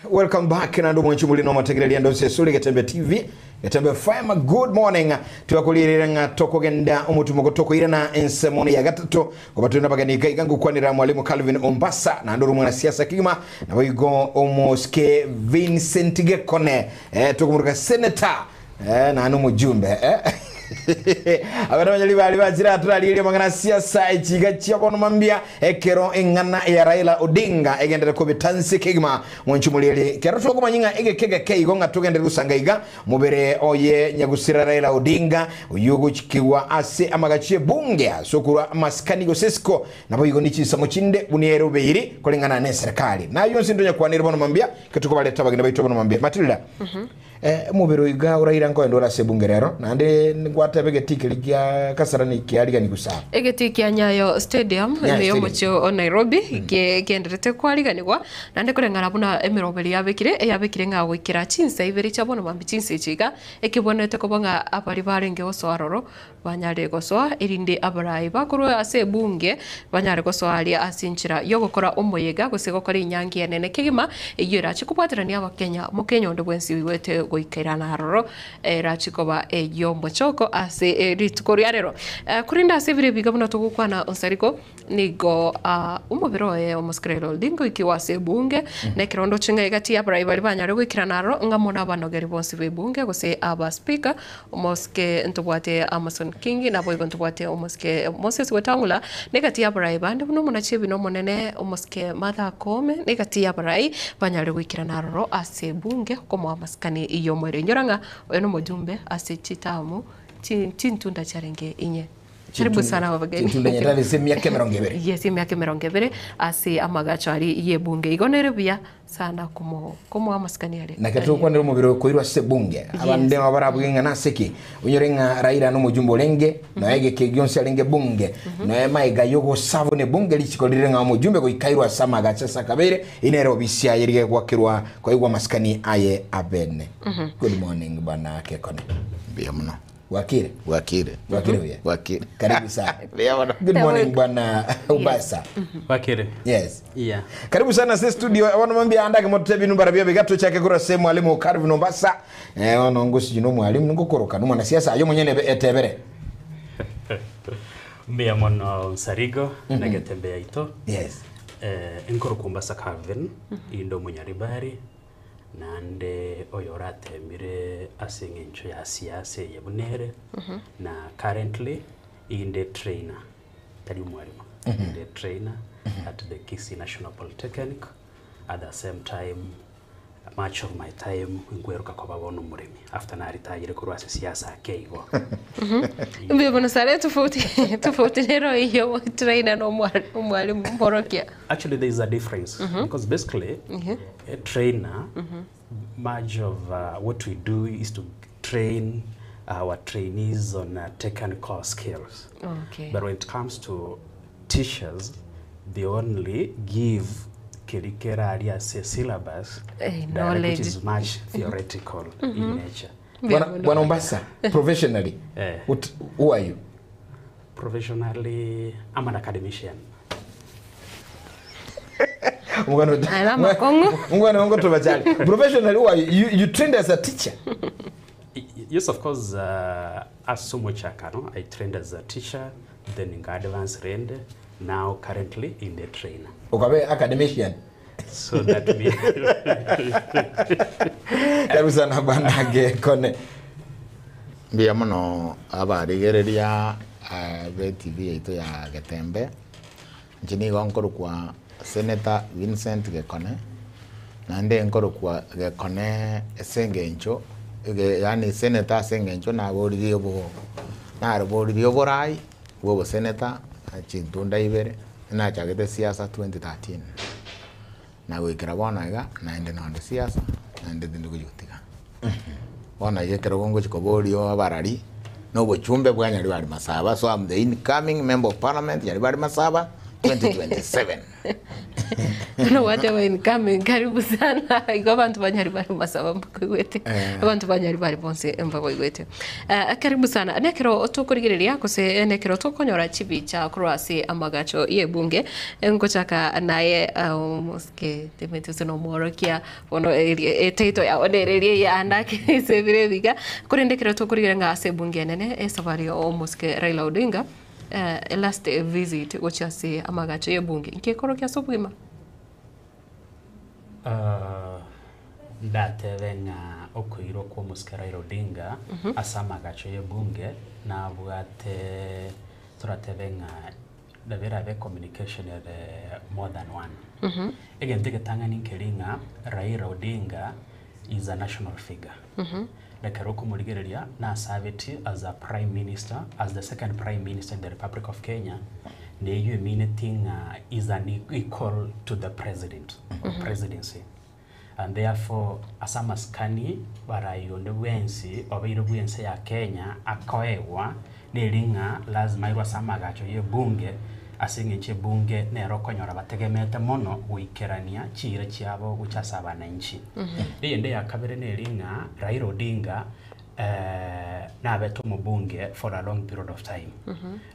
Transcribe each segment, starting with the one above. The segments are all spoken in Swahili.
Welcome back na ndo mwanchumuli no mategerelia ndo sesuli Gatembe TV Gatembe Fama. Good morning tuwakulirira toko genda umutumo toko irana ensemoni ya gatatu kubatu nabaganika igangu kwanira mwalimu Calvin Ombasa na ndo mwana siasa kigima na wigo omoske Vincent Gekone tukumuruka senator na anu mujumbe abana banyali bali bazira turalire mangana siasa ikiga cyabono mambia ekero engana ya Raila Odinga egendera ko bitansi kigima mwanchumulire kero toko manyinga egekege keigo ngatugende rusangaiga mubere oye nyagusira Raila Odinga uyugo chikiwa ase amagachie bunge sokura maskani gosesko nabo yigo nichi samochinde buniero beiri kolengana ne serikali na yonse ndonya kwanira bono mambia ketuko baleta bagenda baito bono mambia Matilda mubero iga uraira ngo ndora se bunge rero nande ngwatebege tikirikia kasarani kiariga nigusa egetikia Nyayo Stadium niyo mucho Nairobi genderete kwariganirwa nande kurengana buna emiroberi yabekire nga gwikira chinsa ibiri chabona mambi chinsa ichiga ekibonete kobanga abari barenge oswaroro banyare goswa irinde abarai bakurwe ase bunge banyare goswali asinchira yogokora omoyega gusigokora inyangi enene kigima iyira chikubwatirania abakenya mukenya ndo bwensi wiwete goikirana haroro rachikoba yombo choko ase ritukori rero kurinda ase bire biga buna tugukwana onsariko nigo umubiro omuskrelo dingo ikiwase bunge ne kirondo chinga igati abarai bari banyare goikirana haroro ngamona banogeri bonsi be bunge gose aba speaker omoske ntubwate Amason Kingi na boigo ntubwate omoske Moses Wetangula negati abarai bande buno munachibi no monene omoske Martha Koome negati abarai banyare goikirana haroro ase bunge komo amaskani iyo mwere nyoranga oyo no mujumbe ase chitamu chintunda charenge inye karibu sana wabageni chintunda nyatale se myaka 20 yes myaka 20 ase amagachari iye bunge igonere bya sana komo amaskani yale na ketu kwa ndero mubiro koirwa se bunge abande abarabugenga naseki unyorenga Raila no mujumbo lenge na ege kegyonse lenge bunge na maiga yogo savo ne bunge lichikolire nga mujumbe ko ikairwa sama gachasa kabere inero bisia yerige kwakirwa kwa igwa maskani aye abene. Good morning bana Kekone bia mno Wakire Wakire karibu sana good morning bwana Ubasa Wakire yes yeah karibu sana sisi studio wanamwambia andake motebi numbara bia begato chake kura semu mwalimu Calvin Ombasa wana ngosi jino mwalimu ngokoroka numana siasa ayo mwenyene etebere mbia mono Sarigo na Gatembe ito yes enkoro Ombasa Calvin indo munyaribari nande oyorate mire asengencho ya siasa ya bunere na currently in the trainer tali mwalimu in the trainer at the Kisii National Polytechnic at the same time much of my time ngweruka kwa babono murimi after na retire ko rwase siasa keigo mbe bona sare tofauti nero iyo trainer no mwalimu mborokia. Actually there is a difference because basically a trainer much of what we do is to train our trainees on technical skills. Okay. But when it comes to teachers, they only give curricular syllabus which is much theoretical in nature. Bwana Ombasa, professionally, who are you? Professionally, I'm an academician. Professionally, who are you? You trained as a teacher? Yes, of course. As so much I trained as a teacher, then in advanced rende, now currently in the trainer. Okay, academician. So that means karibu sana bwana Gekone bia mno abarigereria TV ito ya Gatembe njini gonkoro kwa Senator Vincent Gekone nande nkoro kwa Gekone esengencho yani Senator sengencho na boririo bo na boririo borai bo Senator chintunda ibere na chagete siasa 2013 na wikira bona iga na ende no siasa na ende ndindu kujutika bona yekero gongo chikoborio abarari no bochumbe bwa nyari bari masaba so I'm the incoming member of parliament nyari bari masaba 2027 no wate wa incoming karibu sana iko abantu banyari bari masaba mkwete abantu banyari bari bonse emba igwete karibu sana nekero otokurigireria kose nekero tokonyora chibicha croasi amagacho ye bunge ngochaka naye moske temetuso no morokia ono eteito ya onererie ya andake sevire biga kurendekero tokurigira ngase bunge nene esabari o moske Raila Odinga last visit gochase amagacho ye bunge nkekorokia sobwima ndatevenga okuiro kwa moske Raila Odinga asamagacho ye bunge na bwate turatevenga davera ve communication ya more than one. Again, take a tangani nkeringa Raila Odinga is a national figure. The Karoko Murigeria na served as a prime minister, as the second prime minister in the Republic of Kenya. The EU meaning is an equal to the president or presidency. And therefore, asamaskani barayonde wensi obiru wensi ya Kenya akoewa nilinga lazima irwa samagacho ye bunge asingiche bunge nero konyora bategemete mono wikerania chire cyabo gucasaba na nchi inde yakabere nilinga Raila Odinga na beto mu bunge for a long period of time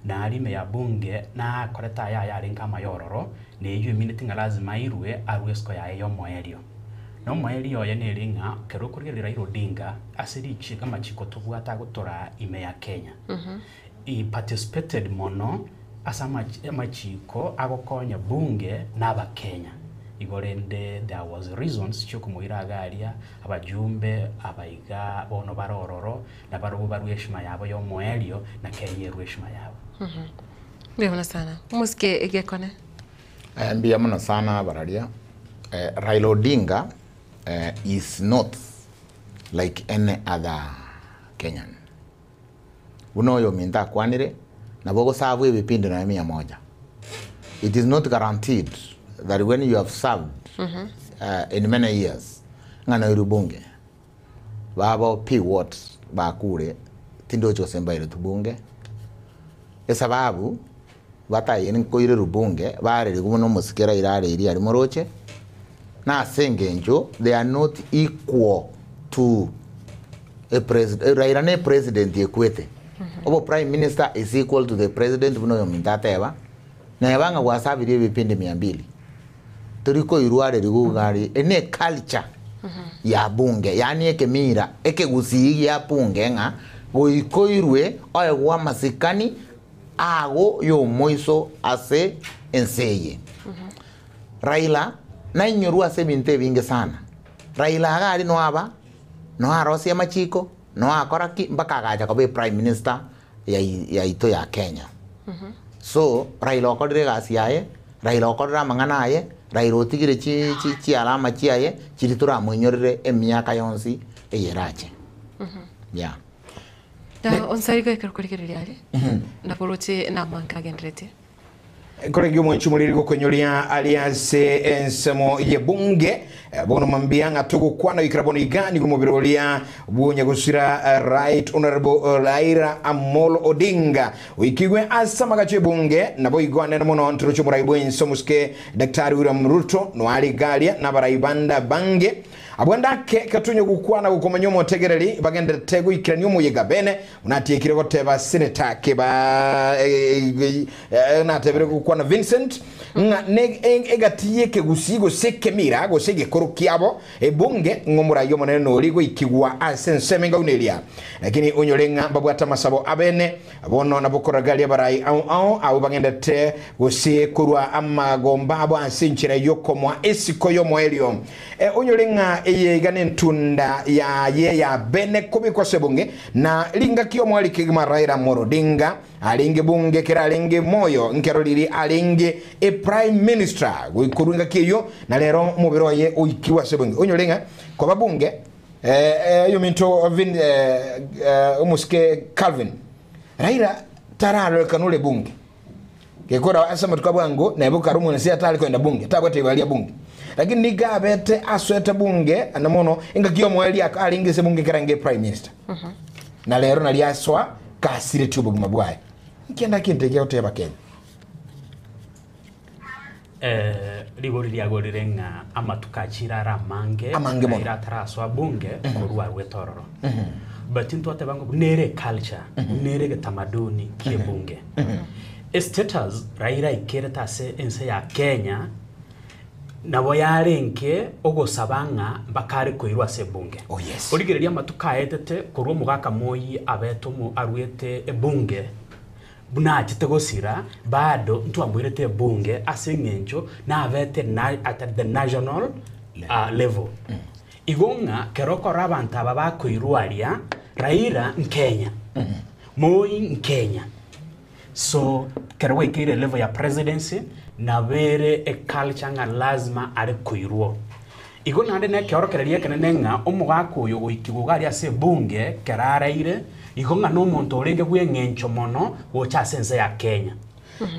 na alime ya bunge na koreta ya linga mayororo ni yu minute lazima irwe arwesko ya yo moelio no moelio ya nilinga kero kurire Raila Odinga asiri chika machiko tubwata gutora ime ya Kenya I participated mono asama machiko agokonya bunge n'aba Kenya igorende there was reasons cyo kumwiragaria abajumbe abaiga bono barororo na barubu barweshima yabo yo moelio na Kenya rweshima yabo Mbona sana muske egekone mbia mno sana bararia Raila Odinga is not like any other Kenyan unoyo minta kwanire na bogo savu ibipindi na 100. It is not guaranteed that when you have served in many years ngana irubunge babo p-what bakure tindo chosemba ile tubunge esababu bataye nkoire rubunge bare gumo musikera irare iri ari moroche na sengenjo they are not equal to a president. Raila ne president yekwete obo prime minister is equal to the president buno yomintateba na yabanga wasabiri bipindi 200 turiko iruare rigugari ene culture ya bunge yani ekemira ekegusigi ya bunge nga goikoirwe oyegwa masikani ago yo moiso ase enseye Raila na inyorua sebinte binge sana Raila agari no aba no arosi ya machiko no akora ki mpaka agaja ko be prime minister ya ito ya Kenya so Raila okodire gasi yaye Raila okodira mangana aye Raila otigire chi alama chi aye chiritura munyorire emyaka yonsi eyerache yeah da onsariga ikarukurikiria ali na poroche na manka gendrete Koregi mwenchumuliri kukonyolia aliase ensemo ye bunge bono mambianga tuko kwana ikraboni igani kumubirolia bunye kusira right honorable Raila Amolo Odinga wikigwe asama gache bunge na boigwane na mono nturucho muraibu ensomuske Daktari William Ruto no ali galia na baraibanda bange abwandake katunyo gukwana gukomanyomo tegereri bagenda tego ikiraniyo muyegabene unatikire goteba senator keba na tebere gukwana Vincent nga egatiye kegusigo sekemira go sege korukiabo ebunge ngomura yo monene no ligo ikigwa asensemenga unelia lakini onyolenga babwata masabo abene bono nabokoragali barai au bagenda te gosie kurwa amagomba abo ansinchira yokomwa esiko yo moelio onyolenga eye gane ntunda ya bene kubi kwa sebunge na linga kiyo mwali kigima Raila Odinga alinge bunge kera alinge moyo nkero liri alinge prime minister gukurunga kiyo na lero mubiro ye uikiwa sebunge onyolenga kwa babunge yuminto vin umuske Calvin Raila taralo kanule bunge kekora asema tukabwango na ibuka rumu nsia tali kwenda bunge tabwete ibalia bunge lakini nigabete aswete bunge anamono ingakiyo mweli alinge sebunge kerange prime minister na lero naliaswa kasire tubu mabwaye kienda kinte kyo teba Kenya rigori riagorire ng'a amatukachira ramange mono irataraswa bunge korwa rwetororo but intwate bango nere culture nere getamaduni kie bunge status Raila ikereta se ense ya Kenya nabo yarenke ogosabanga bakare koirwa se bunge origereria matuka etete korwo mugaka moyi abeto mu arwete ebunge buna atite gosira bado ntwambwirete bunge asengencho na abete na at the national level igonga keroko rabanta baba koirwaria Raila nkenya Moi nkenya so kerwa ikire level ya presidency na vere e culture nga lazima ari kuirwo igo nande ne kyorokereria kenenga omugako uyo goikigugari ase bunge keraraire igo nga no muntu orenge gwengencho mono gocha sense ya Kenya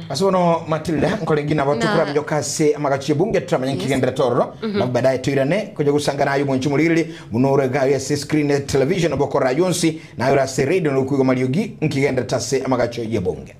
asono Matilda nkolengi nabo tukura mjokase amagachi bunge tramanya kigendera tororo na baadaye tuirane kuja gusanga nayo munchu mulirili munore ga ya screen television obokora yonsi na yora se radio no kugo maliogi nkigendera tase amagachi ya bunge.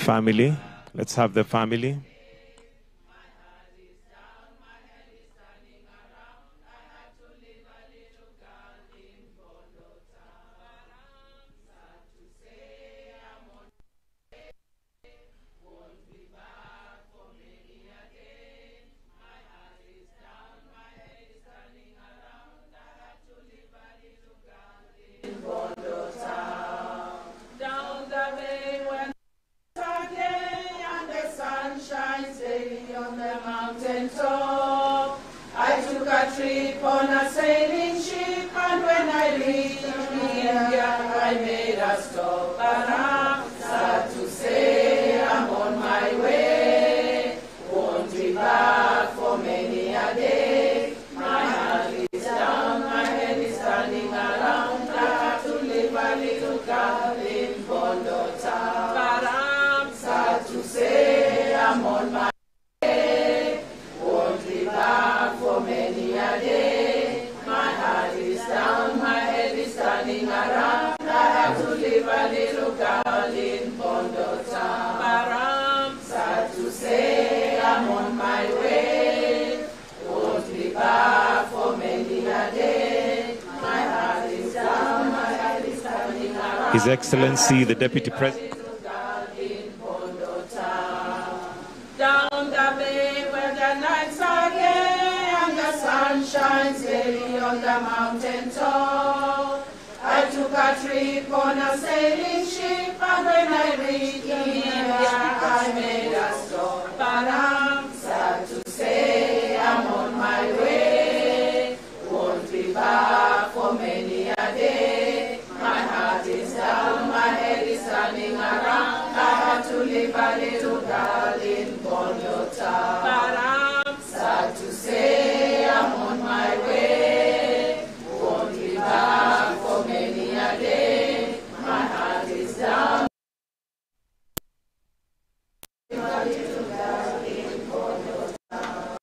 Family, let's have the family. His Excellency, the Deputy President. Down the bay where the nights are gay and the sun shines daily on the mountain top. I took a trip on a sailing ship, and when I reached India, I made a stop. But I'm sad to say I'm on my way. Won't be back for many a day. My heart is down, my head is turning around. I had to leave a little girl in Bondota. But I'm sad to say I'm on my way. Won't be back for many a day. My heart is down. A little girl in Bondota.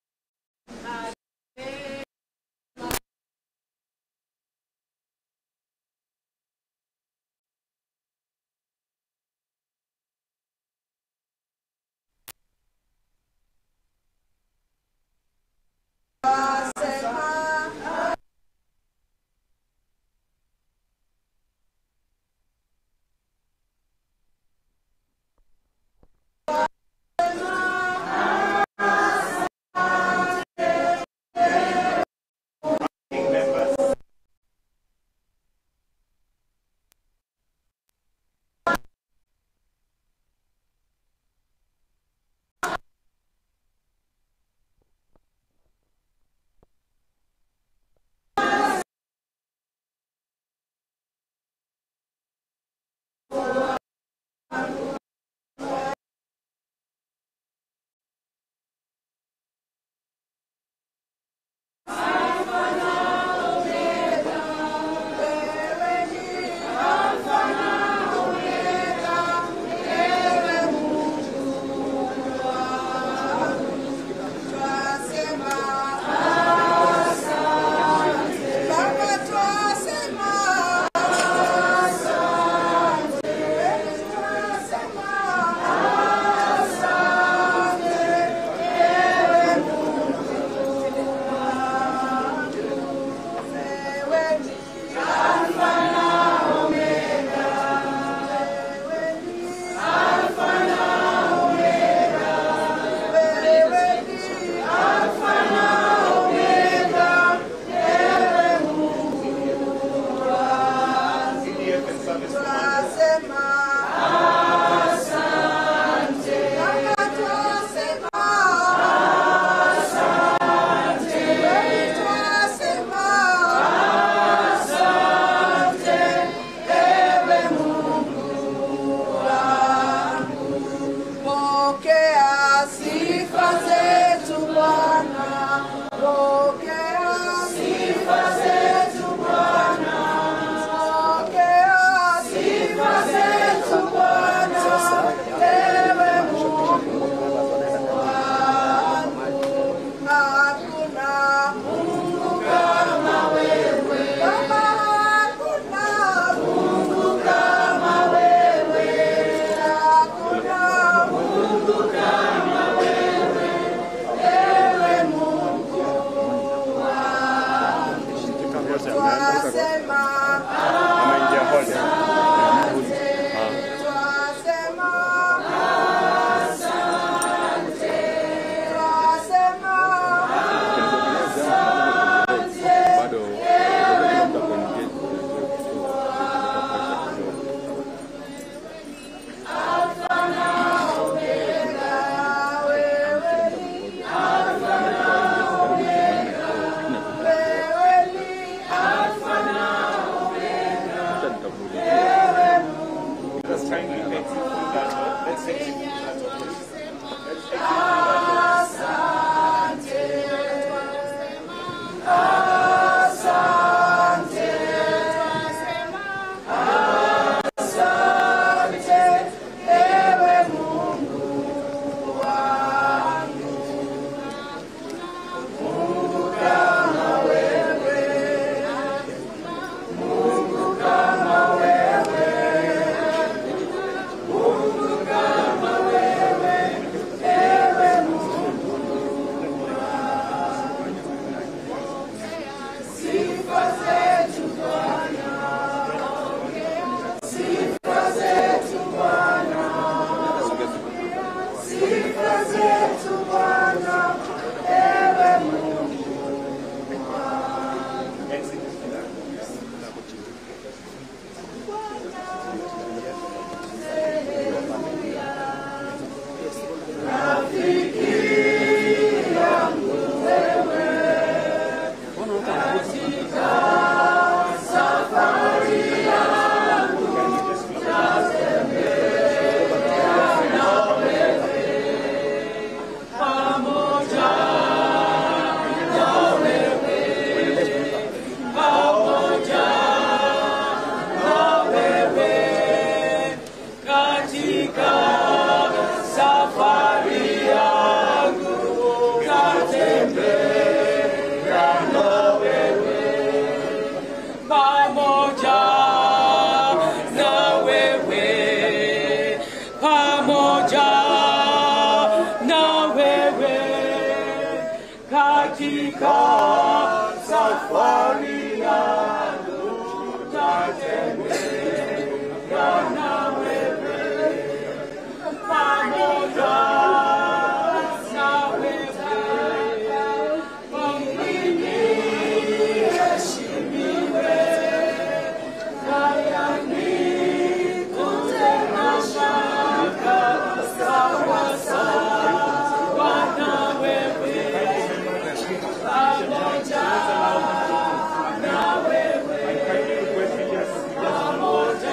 Pamoja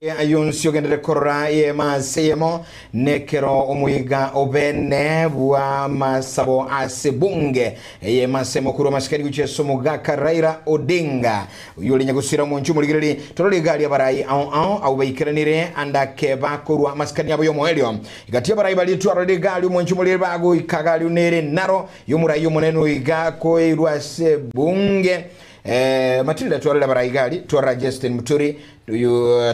ayunsio gendere korra ye masemo nekero omuiga obene bwa masabo asebunge ye masemo kuro maskari gucheso mugaka Raila Odinga yuli nyagusira munchu muligiriri torole gali abarai au bayikiranire anda keba kurwa maskani abo yomoelio igati abarai bali torole gali munchu muligiriri bago ikagali unere naro yomurai yomoneno iga ko irwa sebunge Matilda tuwalile abarai gali tuwara Justin Muturi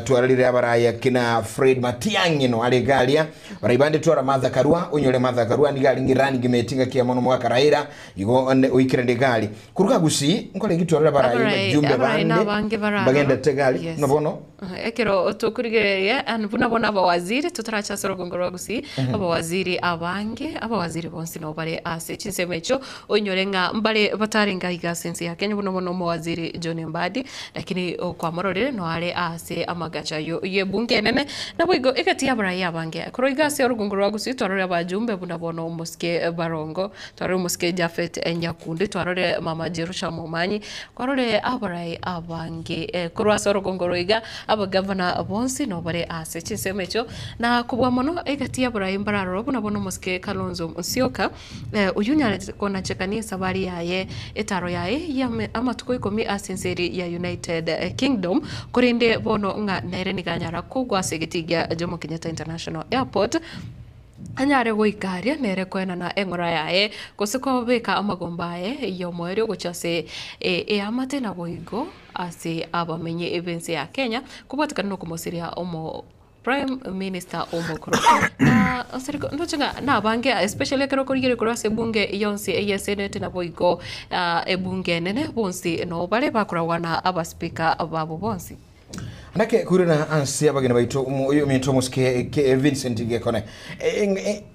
tuwalile abarai kina Fred Matiang'i no ale galia baraibande tuwara Martha Karua unyole Martha Karua ni gali ngirani gimetinga kia mono mwaka Raila yugo uikirende gali kuruka gusi nkole tuwalile abarai jumbe bande bagenda tegali yes. Nabono ekero tukurigereria anbuna bona abawaziri tutaracha soro gongoro gusi abawaziri abawaziri bonsi no bare ase chinsemecho onyorenga mbale batarenga igasensi ya Kenya bono waziri John Mbadi lakini kwa morore no ale ase amagacha yo ye bunge nene na boigo ekati abarai abange koro igase orugunguru gusi twarore abajumbe buna bono muske Barongo twarore muske Jafet Enyakundi twarore mama Jerusha Mumanyi kwarore abarai abange koro asoro gongoro iga aba governor bonsi no bare ase chinsemecho na kubwa mono ekati abarai mbararo buna bono muske Kalonzo Musyoka uyunyale kona chekani sabari yaye etaro yaye amatuko ikomi asenseri ya United Kingdom kurinde bono nga nereni ganyara kugwa segetigia Jomo Kenyatta International Airport anyare goikaria nere kwena na engora yae kusiko beka amagombaye yo moerio gochase amate na boigo ase abamenye events ya Kenya kubatikana no kumosiria omo Prime Minister Omokoro na seriko ndochanga na bange especially kero korigere koro sebunge yonse eye senate na boigo ebunge nene bonsi no bale bakurawana aba speaker babo bonsi anake kurina ansi abagena baito uyo minto muske Vincent Gekone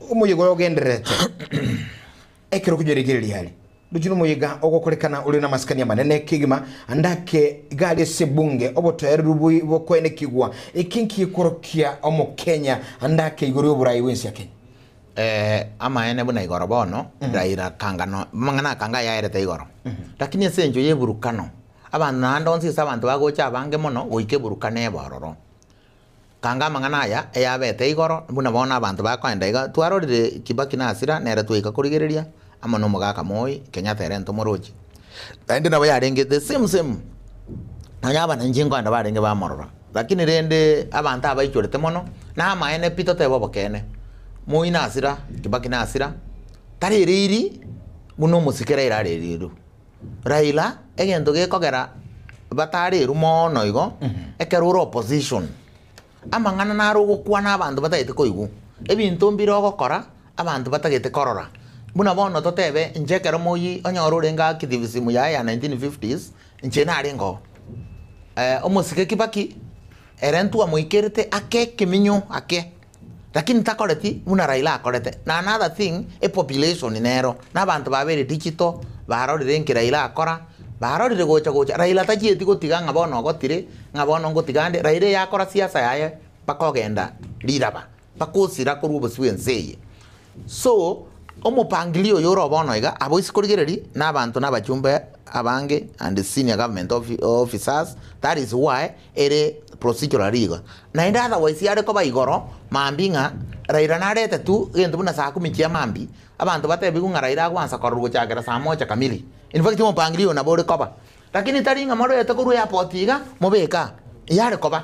umuyigo genderete ekero kujeregere yali Dujino moyiga ogokolekana uli na maskani ya manene kigima andake gali sebunge oboto erubu bokwene kigwa ikinki korokia omo Kenya andake igoro burai wensi ya Kenya ama ene buna igoro bono Raila kangano mangana kanga ya erete igoro lakini esenjo yeburukano abantu nandonsi sabantu bagocha bange mono goike burukane bororo kanga mangana ya eyabete igoro buna bona abantu bakwenda iga twarorire Kibaki nasira nere tuika kurigereria amano mugaka Moi Kenyatta erento moroji ende nabo yarenge the same anyaba nanjingo anda barenge bamorora lakini rende abantu abayichorete mono na amaene pito tebo bokene Moi nasira Kibaki nasira taririri muno musikera iraririru Raila egento gekogera batariru mono igo ekeruro opposition amangana naro gukwa na abantu batayete koigu ebintu mbiro gokora abantu batagete korora buna bono totebe njekero Moi onyorurenga kidivisimu ya 1950s nchena arengo omusike Kibaki erentu amuikerete ake kiminyo ake lakini takoreti buna Raila akorete na another thing population inero na abantu babere digital barorire nki Raila akora barorire gocha Raila tachieti gotiga ngabono gotire ngabono gotigande Raila yakora siasa yaye bakogenda liraba bakosira kurubusi wenseye so omupangilio yoro bono iga aboisi kurigereri na abantu n'abachumbe abange and the senior government officers that is why ere procedural rigo na inda otherwise yare ko baigoro mambinga Raila narete tu gento buna saa 10 chia mambi abantu batebi kunga Raila kwanza korugo chakera saa 1 kamili in fact omupangilio na bore koba lakini taringa moro yete kuru ya potiga mobeka yare koba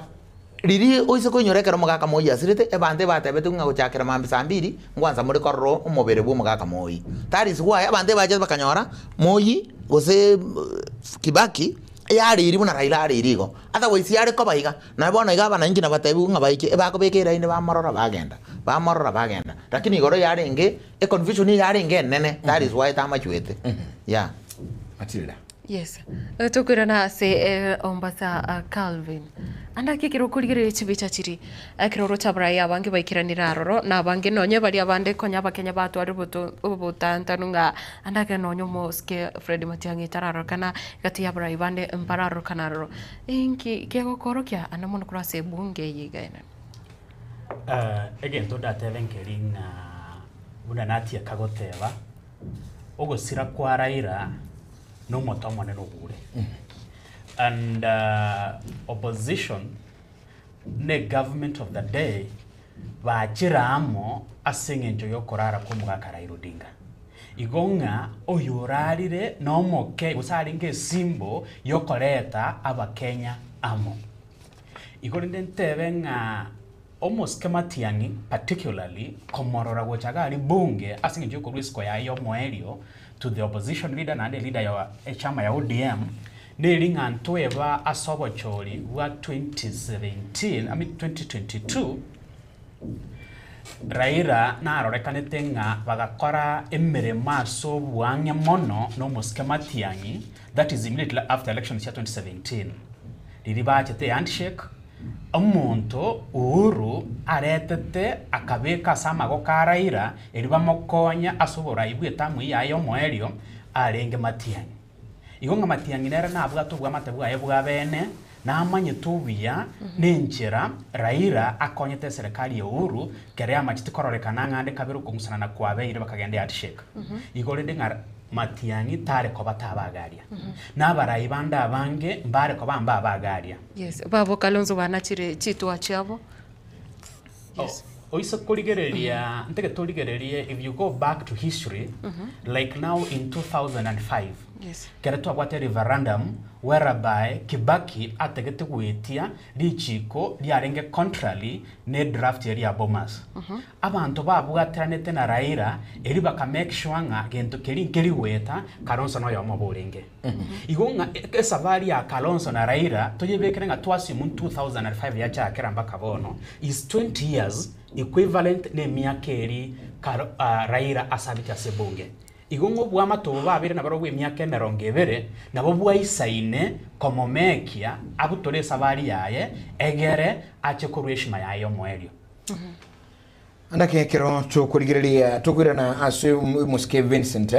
riri oise ko nyorekera mugaka Moi asirete ebante batebete kunga gochakera mambi saa 2 ngwanza muri korro umubere bwo mugaka Moi that is why abante baje bakanyora Moi gose Kibaki yari iri buna Raila ari irigo otherwise yari ko bayiga na bona igaba na ngina batebi kunga bayike ebako bekera ine bamorora bagenda lakini igoro yari nge confusion yari nge nene that is why tamachwete yeah Matilda yes tukurana se ombasa Calvin anda kikiro kurigire chibicha chiri akiroro chabrai abange baikiranira roro na abange nonye bali abande konya bakenya batu ari butantanunga anda ke nonyo moske Fred Matiang'i tararo kana gati yabrai bande mpararo kanaro inki kego korokia anamono kurase bunge yigaina again to that evenkering una natia kagoteba ogosira kwa Raila no motomo ne no bure and opposition ne government of the day bachiramo aseng'encho yokorara kumugaka Raila Odinga igonga oyurarire nomoke gusaringe simbo yokoreta abakenya amo igorinde ntebe ng'a almost Matiang'i particularly komorora gochagari bunge asing'encho yokorwisco ya yo moerio to the opposition leader na the leader ya chama ya ODM nelinga ntweba asobochori wa 2022 Raila na arorekanete ng'a bagakora emirimo aso bwange mono no Muske Matiang'i that is immediately after elections ya 2017 riri bachete handshake omuntu Uhuru aretete akabeka samago ka Raila eri bamokonya asobora ibwetamu yayo moerio arenge Matiang'i igonga Matiang'i nera nabwato bwa matebwa ebwa bene na amanye tubia nenjera Raila akonyete serikali ya Uhuru kerea machiti kororekana ngande kabiru kungusana na kwabeire bakagende handshake igorende ngara Matiang'i tare ko batabagaria na barayibanda abange mbare ko bamba abagaria yes babo Kalonzo banachire chitwa chabo yes oisa kuligereria nteke tuligereria if you go back to history like now in 2005 yes keretu abwate referendum whereby Kibaki ategete gwetia lichiko liarenge contrary ne draft ya Bomas abantu babwateranete na Raila eri baka make sure nga gento keri weta Kalonzo no yomoborenge igonga esabari ya Kalonzo na Raila toyebekere nga twasi mu 2005 ya chakera mbaka bono is 20 years equivalent ne miakeri Raila asabita sebunge igongo bwa matobo babire na barogwe myaka narongebere nabo bwaisaine komomekia abutore sabari yaye egere ache kurweshima yayo moerio andake kero chokurigireria tukwirana asu Muske Vincent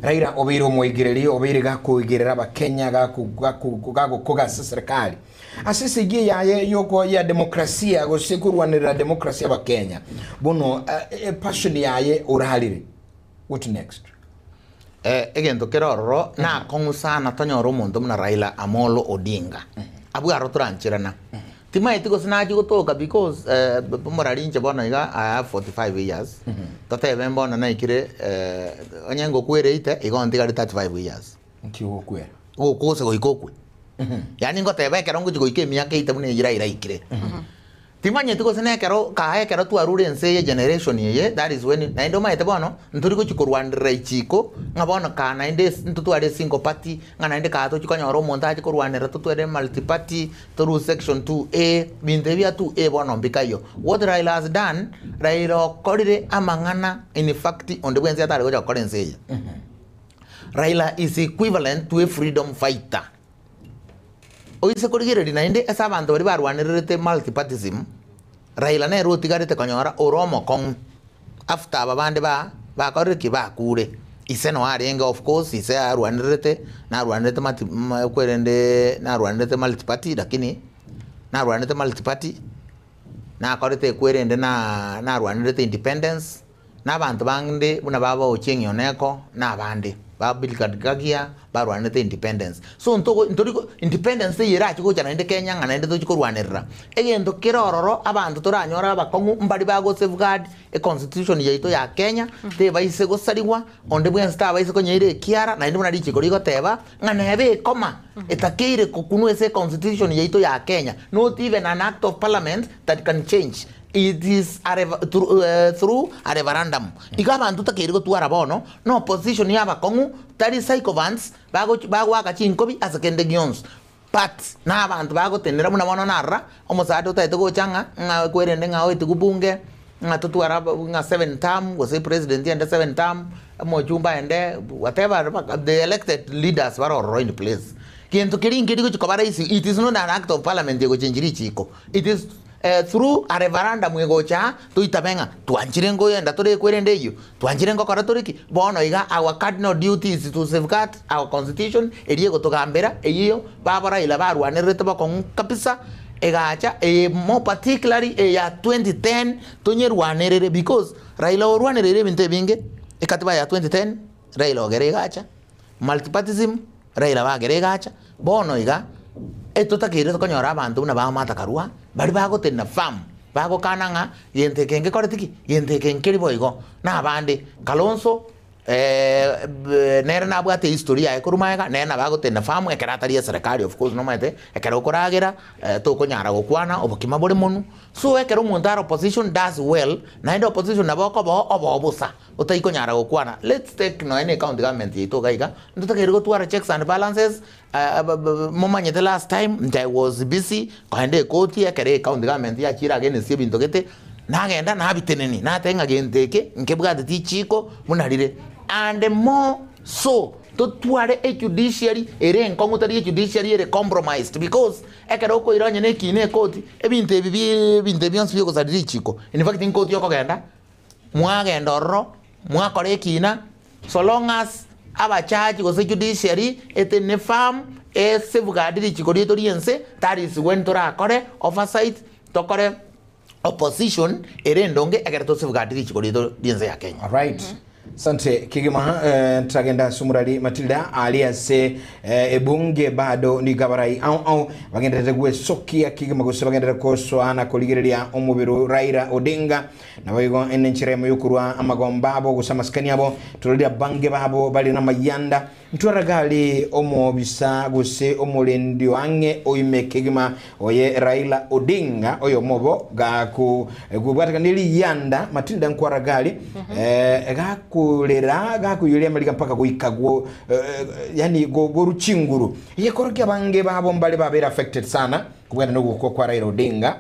Raila obiro moigireria obire gakuigerera abakenya gakukoga serikali asisi gie yaye yoko ya demokrasia gosekurwanira demokrasia abakenya bono passion yaye uralire what next egento kerororo na kongusana tonyoro omonto muna Raila Amolo Odinga abwaro turanchirana timaiti gosinaji gotoka because pomararinche bona iga I have 45 years tatebe mbona na ikire onyengo kwereite igonti gari 35 years nkiwo kwera gokose goikokwe yani ngotebe kero ngujigo ike miaka itabune ira ikire timanye tiko sene kero kae kero tu arure nse generation ye that is when na ndo maite bono nturi ko chikorwandira ichiko ngabono kana inde ntutu are single party ngana inde ka to chikonyoro monta chikorwanira tutu are multi party through section 2A bintebia 2A bono mbikayo what Raila has done Raila korire amangana in fact on the Wednesday atare go korense Raila is equivalent to a freedom fighter oise kurigere na inde esa bantu bari barwanirete multipartyism Raila ne rotigarete konyora oromo kong after babande ba koriki ba kure iseno arenga of course ise arwanirete na arwanirete kwerende na arwanirete multiparty lakini na arwanirete multiparty na korete kwerende na arwanirete independence na bantu bangde buna baba ochengi oneko na bande babilikadgagia barwanete independence so ntoriko independence yera chiko cyane inde Kenya ngana inde to chikorwanirira egendo kirororo abantu toranyora abakongu mbari bago safeguard a constitution yaito ya Kenya te baise gosariwa onde bwen sta baise ko nyeire kiara na inde munari chikori goteba ngana ebe koma etakire kokunu ese constitution yaito ya Kenya not even an act of parliament that can change. It is through a referendum. Igaba antuta kiriko tuara bono no position yaba kongu tari psycho vans bago akachinkobi asakende gions but na abantu bago tenera muna bono narra omusado taito go changa nga kwerende nga oiti kubunge nga tutuara nga 7 term go say president and 7 term mo jumba ende whatever the elected leaders were all in place kiento kiringi diko chikobara isi it is not an act of parliament go chenjiri chiko it is through a referendum mwegocha tuitabenga tuanjire ngoyenda tore kwerende iyo tuanjire ngokora toriki bono iga our cardinal duties to safeguard our constitution eriye gotogambera eyo babara ila barwanirete bakon kapisa egacha more particularly ya 2010 tonyerwanirere because Raila orwanirere binte binge ekatiba ya 2010 Raila ogeregacha multipartyism Raila bageregacha bono iga eto takire konyora abantu na ba mata karua bari bagotena farm bagokananga yente kenge koretiki yente kenge boigo na abande Kalonzo nera nabwate historia ya kurumaega nena bagotena farm ekerataria serikali of course no maite ekero koragira tokonyara gokwana obokima bore munu so ekero omonto ara opposition does well na ende opposition naboko bo obobusa utaikonyara gokwana. Let's take no any county government yito gaiga ndotakere gotwara checks and balances momanye the last time I was busy kaende koti ekere county government ya chira against ebinto gete nagenda nabiteneni natenga genteke nkebwate tichiko munarire and more so to tware a judiciary ere nkongutari judiciary ere compromised because ekero ko iranye nekine koti ebinte byonse byo kuzadiri chiko in fact in koti yoko genda mwagenda orro mwakore ekina so long as aba charge go judiciary etene farm sevugadiri chiko ritoriense that is when torakore oversight tokore opposition ere ndonge ekero to sevugadiri chiko ritoriense ya Kenya. All right. Sante Kigima Tragenda Sumurali Matilda alias ebunge bado ni gabarai au bagenda tegwe sokia Kigima gose bagenda koso ana koligereria omubiru Raila Odinga na bayigo enenchire muyukurwa amagombabo gusamaskani abo tulodia bange babo bali na mayanda ntwaragali omo bisa gose omulendi wange oime Kigima oye Raila Odinga oyo mobo gaku gubata nili yanda Matilda nkwaragali kulera gakuyulia malika mpaka kuikagwo yani go ruchinguru yekorokia bange babo mbale babera affected sana kubana no kwa Raila Odinga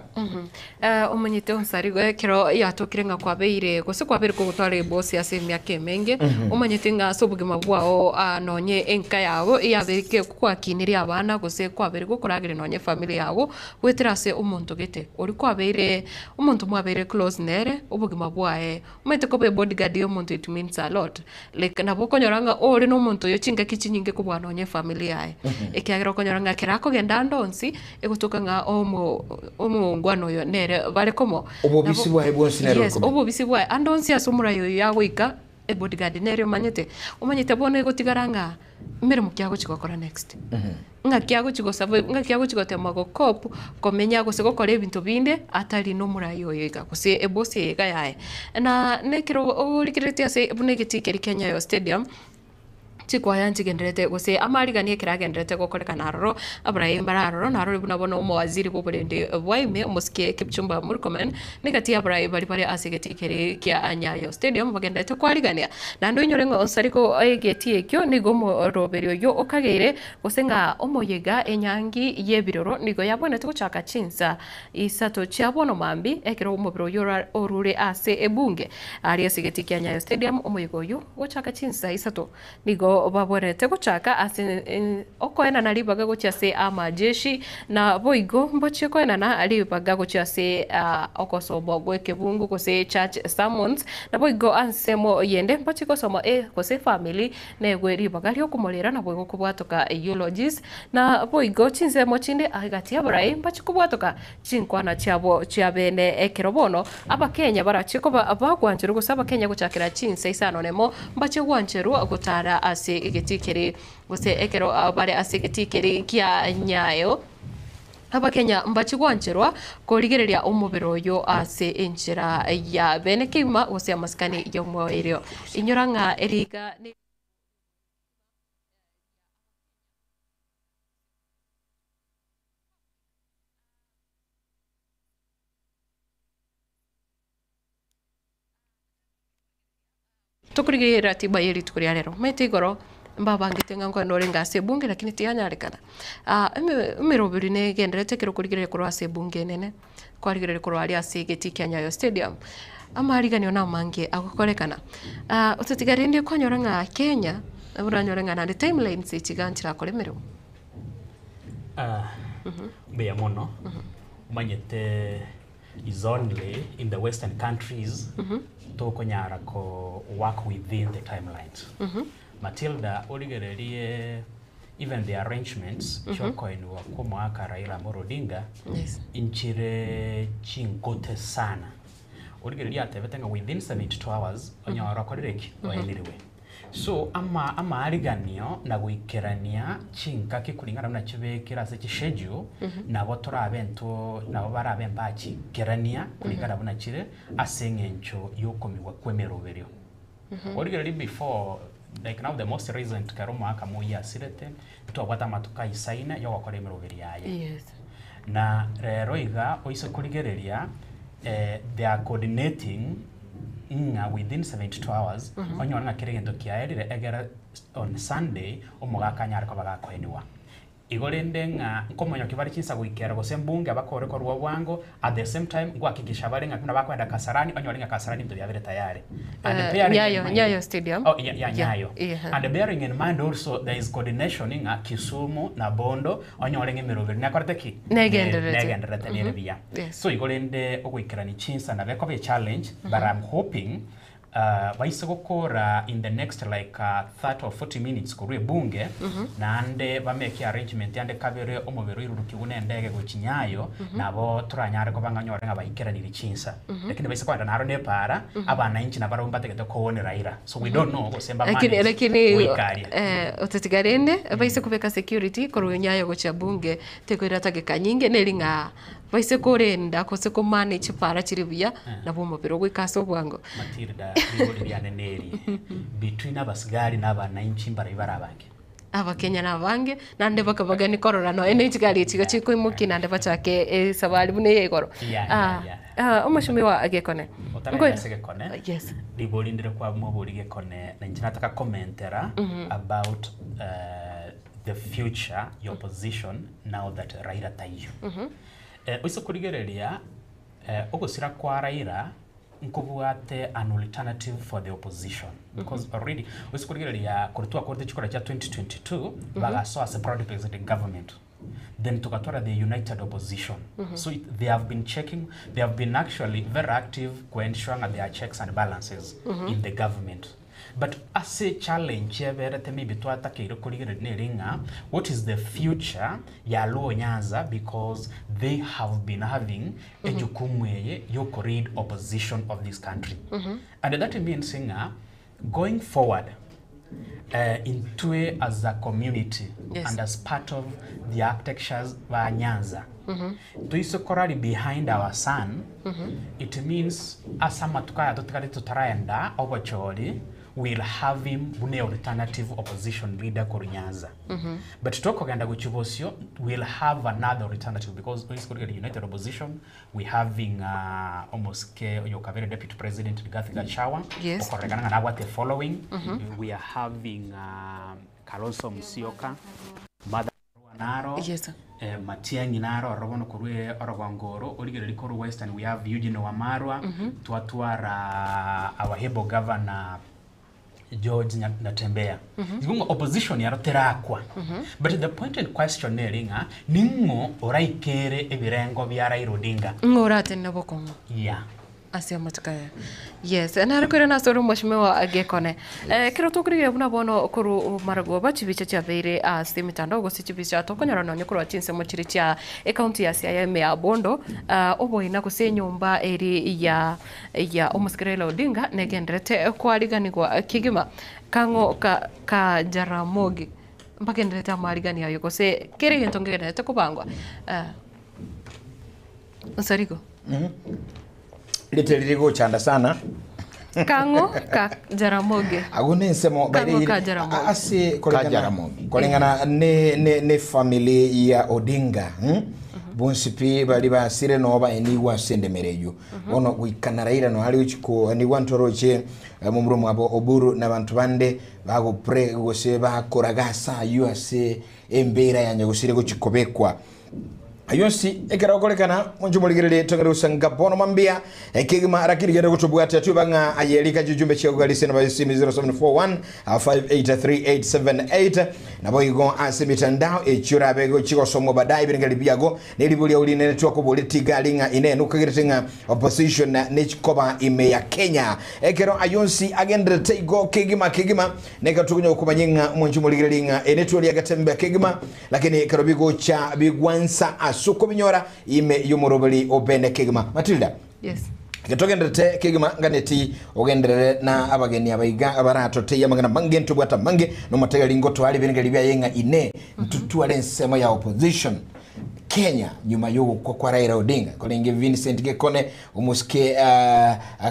omanyite onsari kero yatokirenga kwa beire gose kwa bere ko gutwara boss ya semya kemenge omanyite nga sobugima bwao nonye enka yawo yabeke kwa kiniri abana gose kwa bere gukuragire nonye family yawo weterase omuntu gete ori kwa beire omuntu mwabere close nere obugima bwae omanyite ko be bodyguard yo muntu it means a lot like nabo konyoranga ori no muntu yo chinga kichinyinge kubwa nonye family yae ekiagira konyoranga kirako genda ndonsi egutuka nga omo ngwano yo nere bale komo obobisi bwa ebonsi nero yes obobisi bwa andonsi asumura yo yagoika bodyguard nere omanyete bono egotigaranga mere mukyago chigokora next nga kyago chigosaba nga kyago chigotema go cop komenya gose gokora ebintu binde atali no murayo yiga gose ebosi yiga yae na nekiro olikirete ase bunegetikeri Kenya yo stadium chikwa yanchi genderete gose amariganie kiragenderete gokorekana roro Abraham bararo narori bunabona umwaziri bobulende bwaime umuske Kipchumba Murkomen negati Abraham bari asegetikere kya Anyayo stadium bagendete kwarigania nando inyorengo onsariko egeti ekyo nigomo roberio yo okagere gosenga omoyega enyangi yebiroro nigo yabonete guchaka chinsa isato chiabono mambi ekero umobiro yo orure ase ebunge ari asegetiki Anyayo stadium omoyego yo guchaka chinsa isato nigo babonete guchaka ase okoena na libaga guchase amajeshi na boigo mboche koena na libaga guchase okosobo gwekebungu gose church sermons na boigo ansemo yende mboche kosomo gose family negwe libaga lyo kumolera na boigo kubwatoka eulogies na boigo chinsemo chinde agati Abraham mboche kubwatoka chinkwana chabo chiabene ekerobono abakenya barachiko bagwanjuru gusaba Kenya guchakira chinse isano nemo mboche gwanjeru gutara ase egetikere gose ekero bare asegetikere kya Nyayo abakenya mbachigwancherwa korigereria omubiro yo ase enchera ya bene kima gose amaskani yo mwerio inyoranga eriga tukurigira ratiba yeri tukuria rero metigoro mbaba ngitenga ngo norenga ase bunge lakini tianyarekana emirobiri ne genderete kero kurigire kuro ase bunge nene kwarigire kuro ali ase geti Kenya stadium amarigani ona mange agokorekana ututigarinde konyoranga Kenya uranyoranga na timeline se chiganchira kolemero be amono manyete is only in the western countries to konyara ko work within the timelines Matilda origererie even the arrangements choko inu kwa mwaka Raila Odinga inchire chingote sana origererie atebetenga within 72 hours onyara korereki anyway so ama ariganio na guikerania chinka kikulingana na chibekira se schedule na botora abento na barabe mbachi kerania kulingana na chire asengencho yokomigwa kwemeroberio origerally before like now the most recent karoma kamo ya sirete to bata matuka isaina yo wakore meroberia Yes. na rero iga oise kurigereria they are coordinating within 72 hours onyo nga kirigendo kiaerire egera on Sunday omugakanyara kabagakweniwa igorende nga nkomonyo kibari kinsa guikera gosembunge abakore ko rwango at the same time gwakikisha bari nga kuna bakwenda Kasarani onyo nga Kasarani ndo yabere tayari and Nyayo Stadium. Oh yeah, Nyayo. And bearing in mind also there is coordination in Kisumu na Bondo onyo nge meroveri na korteki negenderete nerebia. So igorende ogwikirani chinsa na beko be challenge but I'm hoping baise gukora in the next like 30 or 40 minutes kuri bunge na ande bameke arrangement ande kabere omubero irurukibune ndege gokinyayo nabo turanyare ko banganyore ngabayikiranira chinsa lakini baise kwanda naro ne para abana inchi na barumba tegete ko wone raira so we don't know gosemba mani lakini utatigarende baise kubeka security kuru nyayo gocha bunge tekwira tageka nyinge nelinga baise korenda kose ko manage para chiribuya nabo mubero gwikaso bwango matilda neri between abasigari n'abana inchi mbara ibarabange Abakenya n'abange nande bakabaga ni korora no ene kigali kigo kikwimuki nande bachake sabali bune yegoro umushumi wa agekone otarega segekone yes libolindire kwa mobuli gekone na njinataka commentera about the future your position now that Raila Taiyo oiso kurigereria ogosira kwa Raila nkubuate an alternative for the opposition because already usikuligereria kurutua korte chikora cha 2022 bagaso as a proud representing government then tukatora the united opposition so they have been actually very active to ensure that there are checks and balances in the government. But as a challenge, what is the future ya Luo Nyanza, because they have been having a jukumweye yokorid opposition of this country. And that means going forward into as a community and as part of the architectures wa Nyanza. To isokorari behind our son, it means asama tukaya tutakari tutarayenda obochori will have him bune alternative opposition leader Nyanza. But talk agenda guchibosio will have another alternative because the united opposition we having almost Yokavere deputy president Rigathi Gachagua. Yes. Na what the following we are having Kalonzo Musyoka, Mother Naro. Yes. Matiang'i Naro Robono Kurwe Orogongoro Oligere Likoro Western we have Eugene Wamarwa Tuatuara our Hebo governor George Natembea. Opposition yaroterakwa. But the point in question neringa ningo oraikere ebirengo bya Raila Odinga. Ngorate nabokongo. Yeah. Asia matakaya. Yes, na rekore na soro mheshimiwa agekone. Kiro tukuri buna bono kuru maragoba chibicha cha beire a simitando go chibicha tokonyara no nyukuru chinse mochiri cha county ya Siaya ya Bondo obo ina kuse nyumba eri ya omuskirela Odinga negendrete kwaliganirwa Kigima kango ka Jaramogi mbagendrete amarigani yayo kose kere gentongere kubangwa Nsarigo literirigo chanda sana kango ka Jaramogi agone nsemo bari ase kolengana ne family ya Odinga bonsipi bali ba sire no ba eni wa sendemereyo ono wikana Raila no hali uchiko ni wantoroche mumuro mwabo oburu na bantu bande bago pre gose ba koragasa yuase embera yanya gusire go chikobekwa ayonsi ekera okolekana monjo muligirele tongero sanga bono mambia Kigima arakiri gero kutubwata tubanga ayelika jujumbe chyogalise na basimi 0741 5838878 na boyigo asimitandao echura bego chiko somo badai biringali biago nelibulia uline netwako politika linga ine nukagiretinga opposition na nechikoba ime ya Kenya ekero ayonsi agendre teigo Kigima nekatukunya kumanyinga monjo muligirele linga enetwali agatembe Kigima lakini karobigo cha bigwansa suko binyora ime yumurubali obene Kigima Matilda. Yes. gitogendete kigima nganeti ogenderere na abageni abaiga abaratote yamagana mange ntubwata mange no matega lingo twali binengeli bya yenga ine ntutwale nsemo ya opposition Kenya nyuma yo kwa Raila Odinga kolenge Vincent Gekone umuske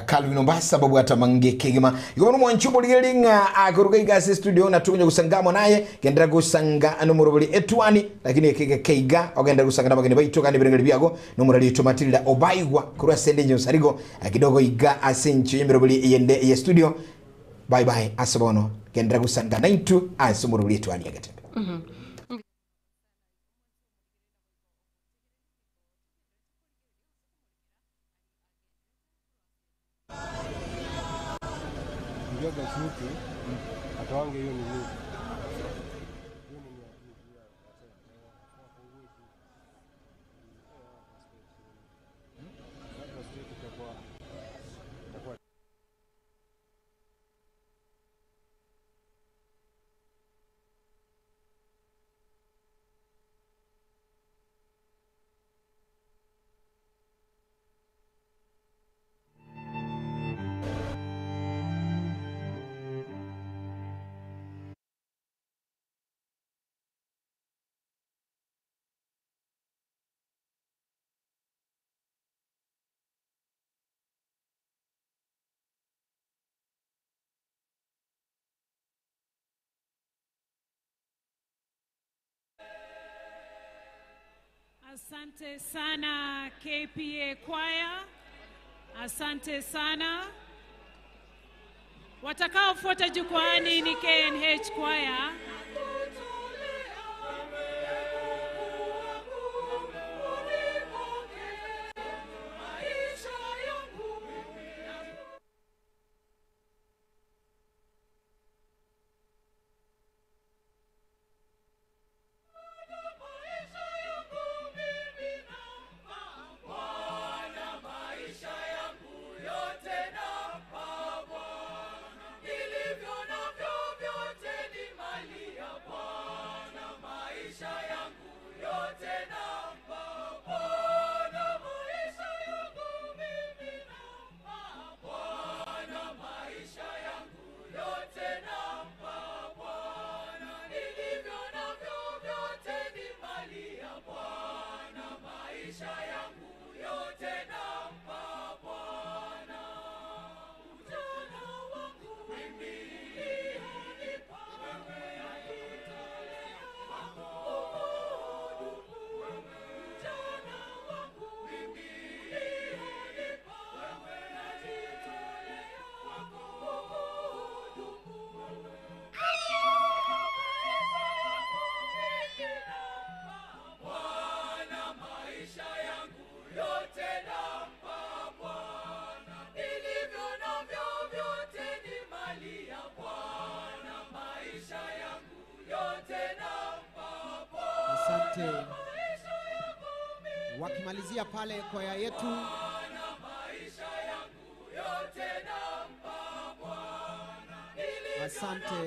Calvin Ombasa babu atamange kigima yuko mu nchubo ligelinga akuruga igase studio na tukunye kusangamo naye gendera gusanga anomurobuli etwani lakini keiga ogenda gusanga nabageni baitoka ni birengeli byago nomurali tomatilda obaigwa kurwa sende nyo sarigo kidogo iga asenchi yemerobuli yende ye studio bye bye asabono gendera gusanga 92 asumurobuli etwani yagatembe Atawange hiyo ni nini? Asante sana KPA Choir. Asante sana. Watakaofuata jukwani ni KNH Choir. Wakimalizia pale kwaya yetu asante.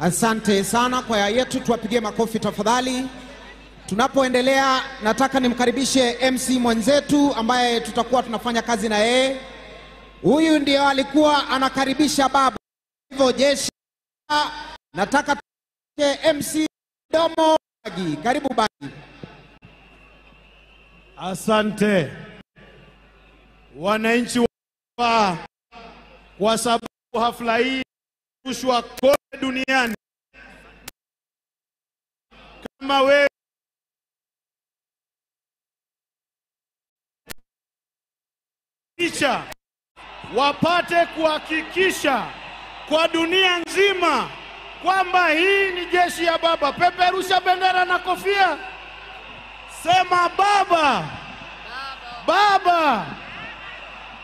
Asante sana kwaya yetu, tuwapigie makofi tafadhali. Tunapoendelea, nataka nimkaribishe MC mwenzetu ambaye tutakuwa tunafanya kazi na yeye. Huyu ndio alikuwa anakaribisha baba. Hivyo jeshi, nataka tukaribishe MC Domo Bagi. Karibu Bagi. Asante wananchi kwa sababu hafla hii kushwa kote duniani. Kama wewe kisha wapate kuhakikisha kwa dunia nzima kwamba hii ni jeshi ya baba. Peperusha bendera na kofia. Sema baba. Baba.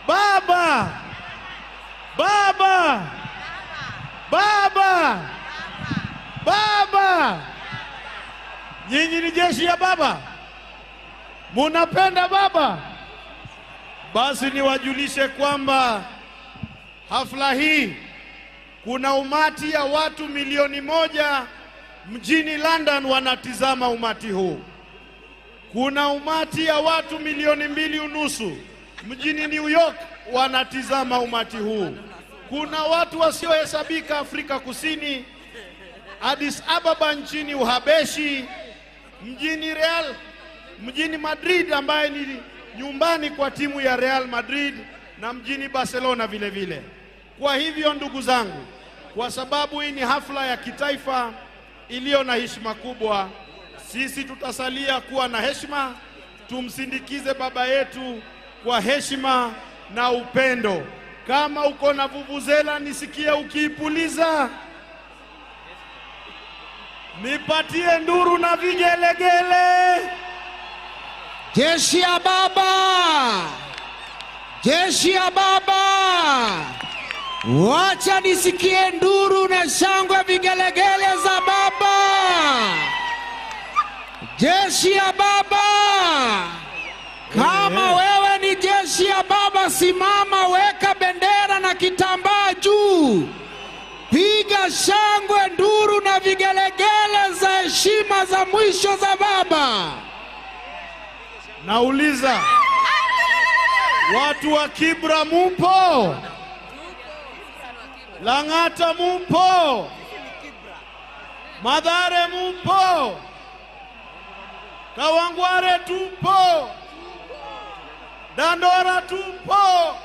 Baba. Baba. Baba. Baba. Nyinyi ni jeshi ya baba. Munapenda baba. Basi niwajulishe kwamba hafla hii kuna umati ya watu 1,000,000 mjini London wanatizama umati huu. Kuna umati ya watu 2.5 mjini New York wanatizama umati huu. Kuna watu wasiohesabika Afrika Kusini, Addis Ababa nchini Uhabeshi, mjini Madrid ambaye ni nyumbani kwa timu ya Real Madrid, na mjini Barcelona vile vile. Kwa hivyo ndugu zangu, kwa sababu hii ni hafla ya kitaifa iliyo na heshima kubwa, sisi tutasalia kuwa na heshima, tumsindikize baba yetu kwa heshima na upendo. Kama uko na vuvuzela nisikie ukiipuliza. Nipatie nduru na vigelegele. Jeshi ya baba. Jeshi ya baba. Wacha nisikie nduru na shangwe vigelegele za baba. Jeshi ya baba. Kama wewe ni jeshi ya baba, simama, weka bendera na kitambaa juu. Piga shangwe, nduru na vigelegele za heshima za mwisho za baba. Nauliza, watu wa Kibra mupo? Lang'ata mupo? Mathare mupo? Kawangware tupo? Dandora tupo?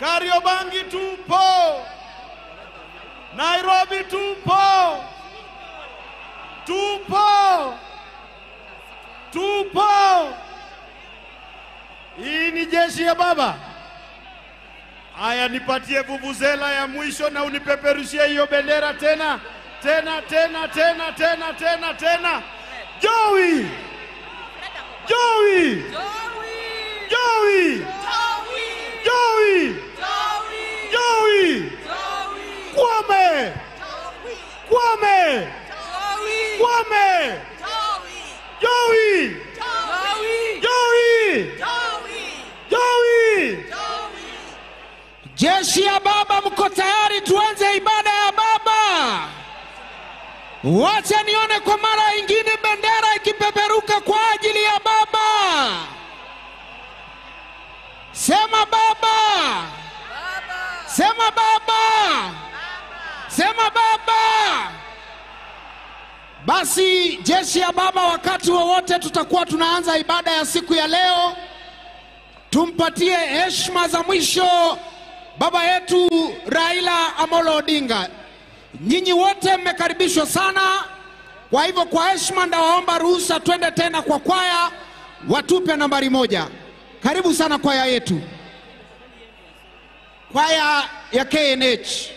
Kariobangi tupo? Nairobi tupo? Tupo? Hii ni jeshi ya baba. Aya, nipatie vuvuzela ya mwisho na unipeperushie hiyo bendera tena. Joey! Joey! Joey! Joey! Joey! Kwame! Kwame! Kwame! Joey! Joey! Joey! Jeshi ya baba, mko tayari tuanze ibada ya baba? Wacha nione kwa mara nyingine bendera ikipeperuka kwa ajili ya baba. Sema baba. Sema baba. Sema baba. Basi jeshi ya baba, wakati wowote tutakuwa tunaanza ibada ya siku ya leo, tumpatie heshima za mwisho baba yetu Raila Amolo Odinga. Nyinyi wote mmekaribishwa sana. Kwa hivyo kwa heshima ndawaomba ruhusa twende tena kwa kwaya watupe nambari 1. Karibu sana kwaya yetu. Kwaya ya KNH.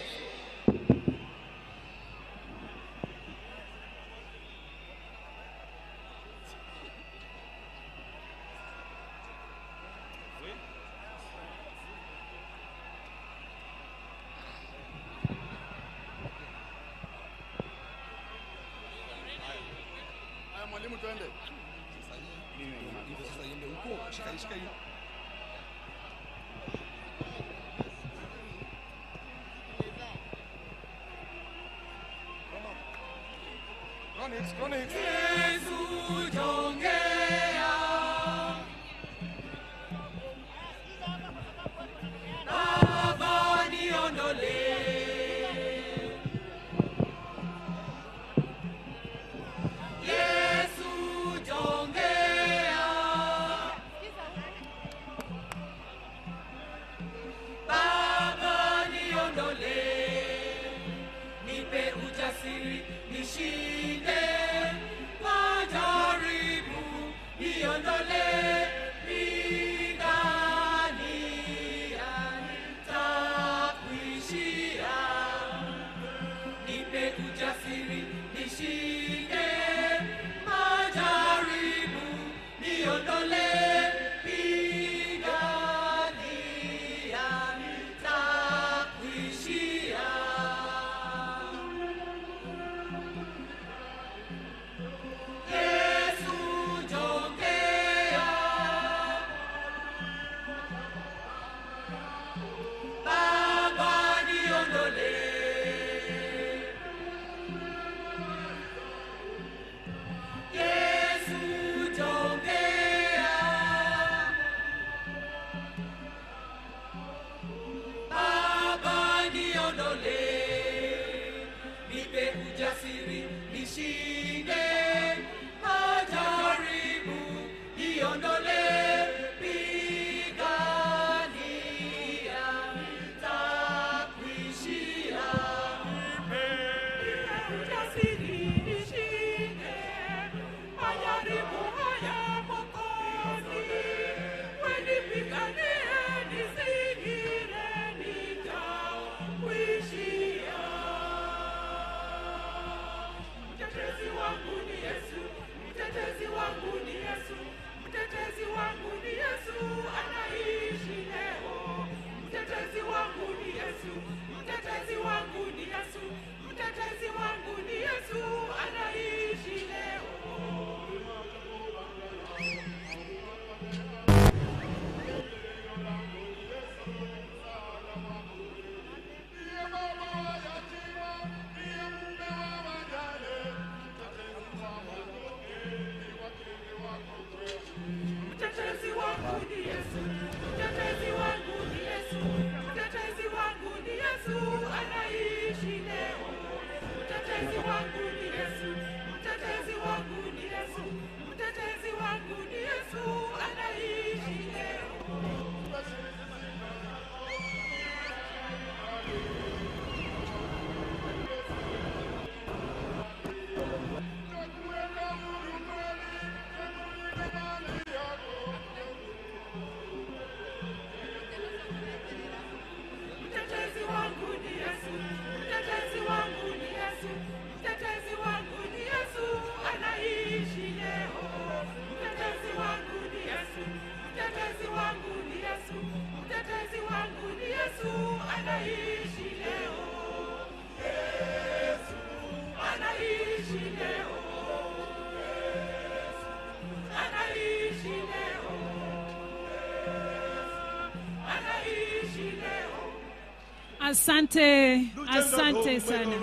Asante, asante sana.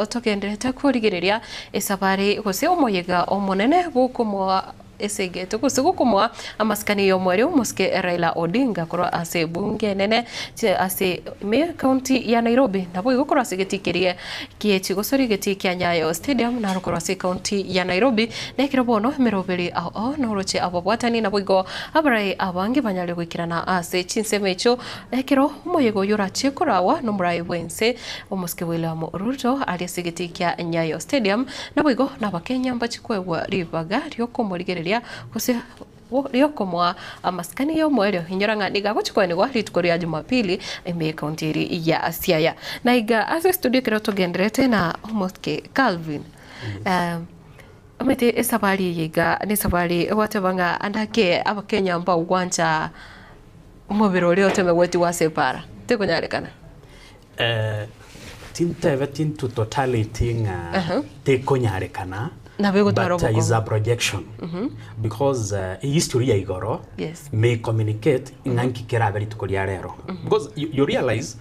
Tugenderete kurigirirya esabari gose umuyiga omunene gukumwa esegete kusigokumwa amaskani yo mweri muske Raila Odinga korwa ase bunge nene ase me county ya Nairobi nabo igokora sigetikirie kieti gosori geti kya Nyayo Stadium na rokora ase county ya Nairobi nekiro bono meroberi ao no roche abobwatani nabo igo abarai abangi banyale gwikirana ase chinsemecho nekiro moyego yura chikorawa no murai wense omuske William Ruto ali sigeti kya Nyayo Stadium nabo igo nabakenya mbachikwewa ribaga ryokomorigereria kose ryokomwa amaskani yo mwero hinyoranga niga gochikwane gwa rituko ya Jumapili eme county ya Siaya na iga ase studio kero togenderete na omoske Calvin amete esabali yiga ni sabali watebanga andake abakenya mba ugwanja umubiro leo temeweti wasepara tekonyarekana tinteve tintu totality nga tekonyarekana but is a projection because history ya igoro may communicate nganki kera bari tukolia rero because you realize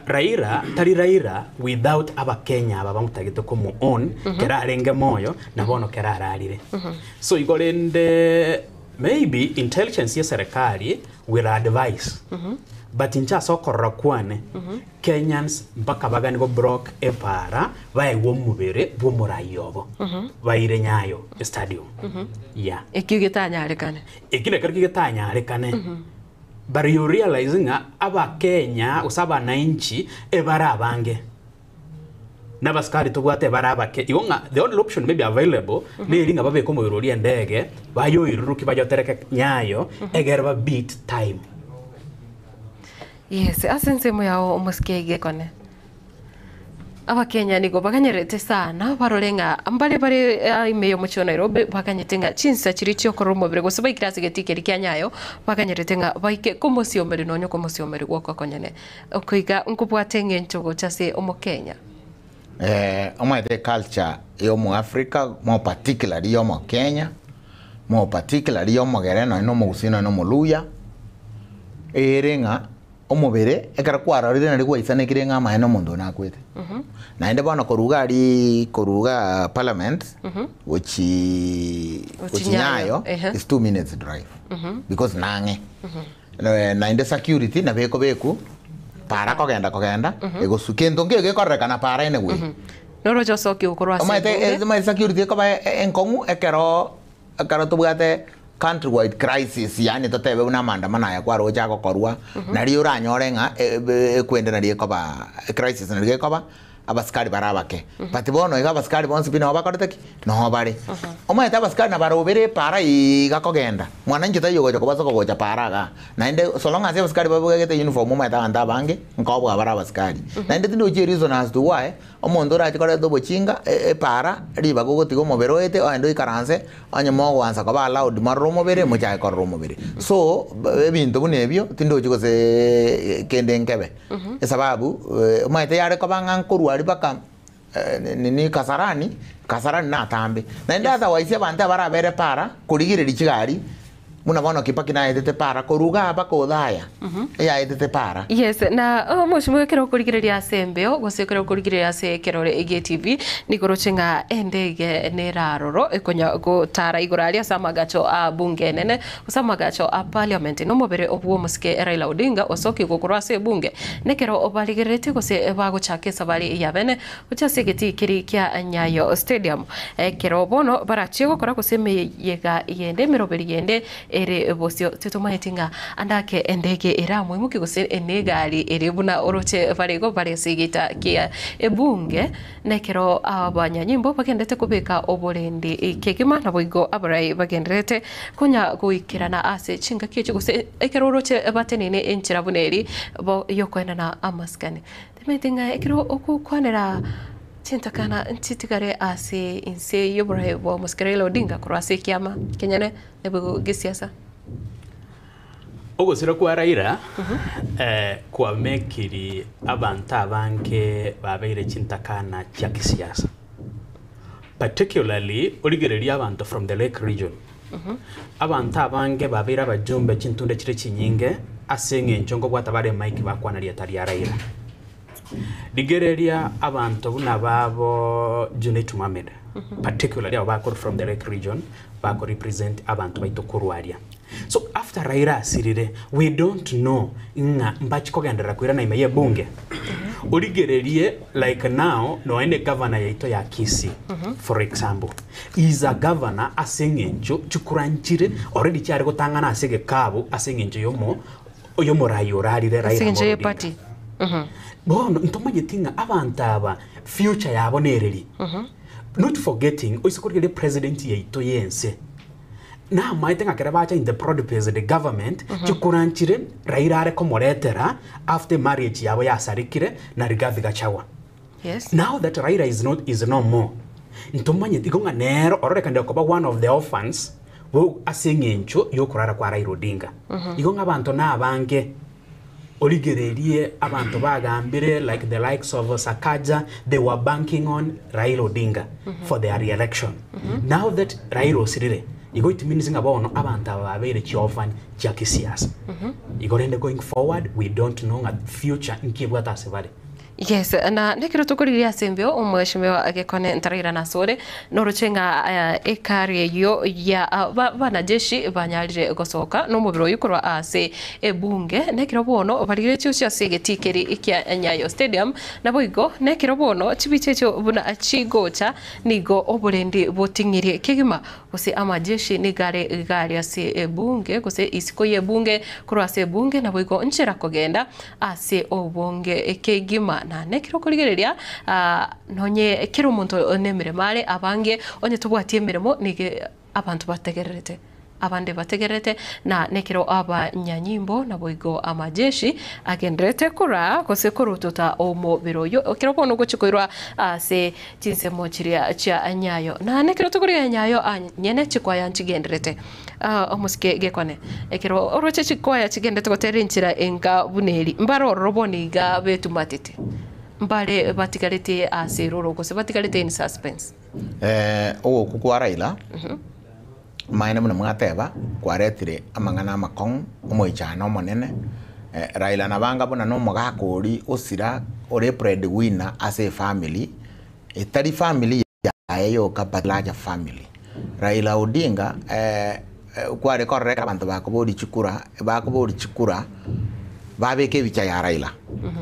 Raila tari Raila without aba Kenya aba bamutagite ko mu own kera arenge moyo na bono kera ararire so igorende maybe intelligence ya serikali will advise but incha sokorra kwane Kenyans mpaka bagani go broke epara bae wo mubere bo murayobo baire Nyayo stadium yeah ekigitanya arekane ekine karigitanya arekane but you realizing aba Kenya usaba na inchi ebara abange nabaskari tugwate baraba ke igonga the only option maybe available ne ringa babe ko mubiro ri ndege bayo iruruki bajotereke Nyayo egerba beat time. Yes, asensemo yao omuskege kone. Abakenya nigo baganyerete sana barolenga ambale bare imeyo mucho Nairobi baganyetenga chinsa chiricho koromo bire gose baikirase getikeri kya Nyayo baganyerete nga baike komosiomere nonyo komosiomere gwoko konyene okuiga nkubwatenge nchogo chase omokenya. Omwete culture yo mu Africa mo particularly yo mo Kenya mo particularly yo mo Gereno no mo Gusino no mo Luya erenga omubere ekara kwara rire nari gwaisana kirenga maeno mundu nakwete naende bana koruga parliament which Nyayo is 2 minutes drive because nange naende security na beku para kogenda ego sukendo ngege korrekana para ene gwe noro josoki ukorwa se my security ko ba enkongu ekero tubwate countrywide crisis yani totebe una maandamano ya kwaro chako korwa nari uranyorenga kwende nari ko ba crisis nari ko ba abaskari barabake but bono iga abaskari bonsi bino bakoroteki no bari omaita abaskari na barobere para igakogenda mwana nje tayo goja kobaso goja paraga naende solonga ase abaskari babugete uniform omaita anda bange nkobwa bara abaskari naende tindo je reason as to why omondo ra chikore dobo chinga para riba gogotigo moberoete ando ikaranse anyamo gwansa ko ba allowed maromo bere mucha ko romo bere so ebintu bunebyo tindo chiko se kende nkebe sababu omaita yare ko bangan koru baka nini kasarani na tambe na ndata waise banta barabere para kurigire richigari muna bono kipaki na edete para koruga bako dhaya ya edete para yes na mheshimiwa kero kurigire asembeo gosekero kurigire ase kerore EGTV nikorochenga endege neraroro ekonya go tara igorali samagacho a bunge nene samagacho a parliament no mobere obwo muske Raila Odinga osoki gokoro ase bunge nekero obaligirete gose bago chake sabali yabene uchase geti kiri kya Nyayo Stadium kero bono barachego kora kuseme yega yende meroberi yende ere bosio tetomaitinga andake endege era muimuki gose enegari ere buna oroche barego baresigita kia ebunge nekero abanyanyimbo bagendete kubeka oborendi kekima na boigo abarai bagendete kunya guikirana ase chinga kicho gose ekero oroche batenene enchira buneri bo yokwena na amaskani temaitinga ekero okukwanera tintakana ntitikare ase inse yobrahe bo muskerelo dinga kurase kiama kenyane nebo gisiasa ogo sira kwa Raila kwa mekiri abanta banke babeire chintakana kya kisiasa particularly oligereria abantu from the Lake region abanta bange babeira bajumbe chintunde chire chinyinge asenge nchongo bwata bare Mike bakwana lia tari ya Raila digereria abantu buna babo Junet Mohamed particularly abakor from the Lake region bako represent abantu baito kurwaria. So after Raila asirire, we don't know nga mbachiko gendera kwira na imaye bunge. Uligererie like now no ene governor yaito ya Kisii for example is a governor asengenjo chukuranchire already cyari gutangana asege kabu asengenjo yomo rayorarire Raila asengenjo party bono ntomaje tinga abantu aba future yabo nereri not forgetting oisikorire president yaito yense na maitenga kerebacha in the produce the government chukuranchire Raila are komoretera after marriage yabo yasarikire na Rigathi Gachagua. Yes, now that Raila is no more ntomanye tigonga nero orore kande koba one of the orphans wo asengencho yokurara kwa Raila Odinga igonga abantu na abange oligererie abantu bagambire like the likes of Sakaja, they were banking on Raila Odinga for their re-election. Now that Raila osirire it means about abantu ababere chiofan cha kisiasa. Going forward, we don't know at future nkibwata sebale. Yes, na nekiro tukuriria sembio umweshimiwa agekone ntarira na sore noruchenga ekari yo ya banajeshi banyarire gosoka no mubiro yukurwa ase ebunge nekiro bono barire cyo segetikeri ikya Nyayo Stadium nabo igo nekiro bono chibichecho buna achigocha nigo oburendi botingiri kigima gose amajeshi nigare ase ebunge gose isiko yebunge kurwa ase ebunge nabo igo nchera kogenda ase obunge ekegima na nekiro kurigereria nonye kiro umuntu nemere mare abange onye tubwatie mirimo nige abantu bategererete abande bategerete na nekiro aba nyanyimbo na boigo amajeshi agendrete kura kose kurututa omo biroyo kiro bono gochikoirwa se jinse mochiria cha Nyayo na nekiro tukuria Nyayo nyene chikwaya nchigendrete omuske gekone ekiro oroche chikwaya chigendete goterinchira enga buneri mbaro roboni ga betumatete mbale batigalete aseroro kose batigalete in suspense o kukwa Raila maine muna mwateba kwaretire amangana makong omoichana omonene Raila na banga bona no mogakori osira ore breadwinner as a family etari family yayo kapatlaja family Raila Odinga kware korreka abantu bakobori chikura babeke bicha ya Raila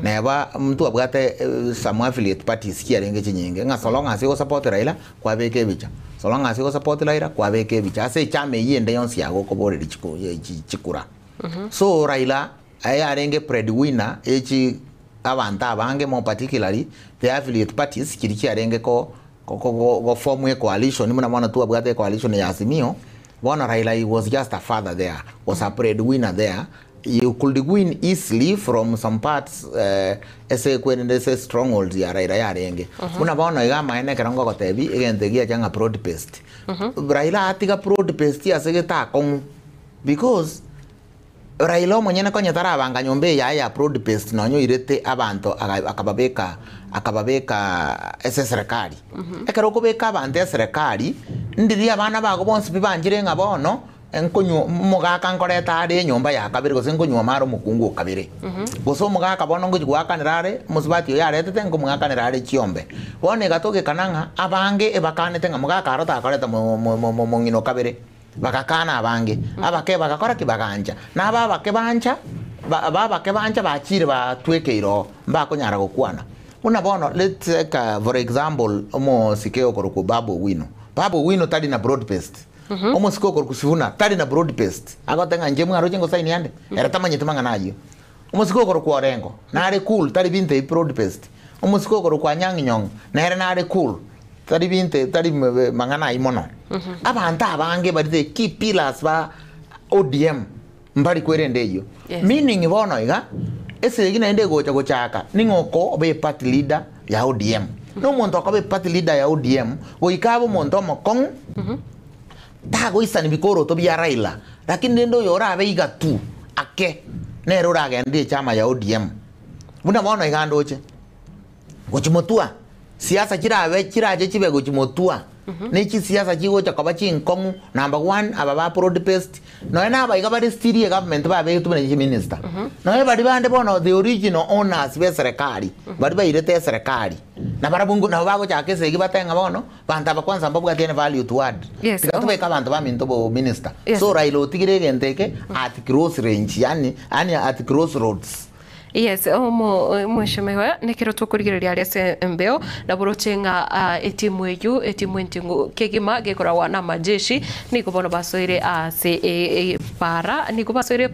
neba mtu abwate some affiliate parties kiarenge chinyenge nga solonga siko support Raila kwa beke bicha solonga siko support Raila kwa beke bicha ase chame yende yonsi yago kobore chikura so Raila ayarenge breadwinner echi abantu abange mo particularly the affiliate parties kirikiarenge ko form a coalition muna mwana tu abwate coalition ya Azimio bona Raila he was just a father there was a breadwinner there. You could win easily from some parts ese strongholds ya Raila yarenge una baona igama ene karango gotebi igentegia janga broad based Raila atiga broad based ya segeta kon because Raila monyene konya tarabanga nyombe ya broad based no irete abantu akababeka ese serikali ekero kubeka abantu serikali ndiri abana bago bonse bibanjire ngabono enkonyo mugaka nkoreta ari nyomba ya kabiri gose nkonyo maro mukungu kabiri goso mugaka bono ngo gwakanirare musibati yarete ngo mugakanirare chiombe bone gatoke kananga abange ebakanete nga mugaka arota akoreta mongino kabiri bakakana abange abake bakakora kibaganja na babake bancha bachire batwekeiro mbakonyara gokwana una bono let's take for example omo sikeo koruko Babu Wino tadi na broad based omusiko korukusivuna tali na broad based agotenga njemu aroje ngo sign yande era tamanyete mangana nayo omusiko koruko Orengo na are cool tali binte broad based omusiko koruko Anyang' na era na are cool tali binte tali mangana imono abantu abange bari the key pillars ba ODM mbari kwerende iyo meaning bono iga ese gina ende gochaka ningoko be party leader ya ODM no muntu akabe party leader ya ODM goikabo muntu omokong tago isani bikoro to bya Raila lakini ndendo yora abeiga tu ake nero ragende chama ya ODM buna bono igandoche gochimotua siasa kiraje chibe gochimotua ne chi siasa chi gocha kaba chi nkongu number 1 aba ba broad based no ena ba igaba stiri government ba be tu ne minister no e bari bande bono the original owners be serikali bari ba irete serikali na barabungu na bago cha kese gibatenga bono banta ba kwanza mbabu gatene value to add tikatuba ikaba ba minto bo minister so Raila otigire genteke at cross range yani at crossroads. Yes, mheshimiwa nikiro tukurigiria aria mbeo na burochenga etimu eju etimu ntingu kegima gekora wana majeshi niko bono basoire ase para niko basoire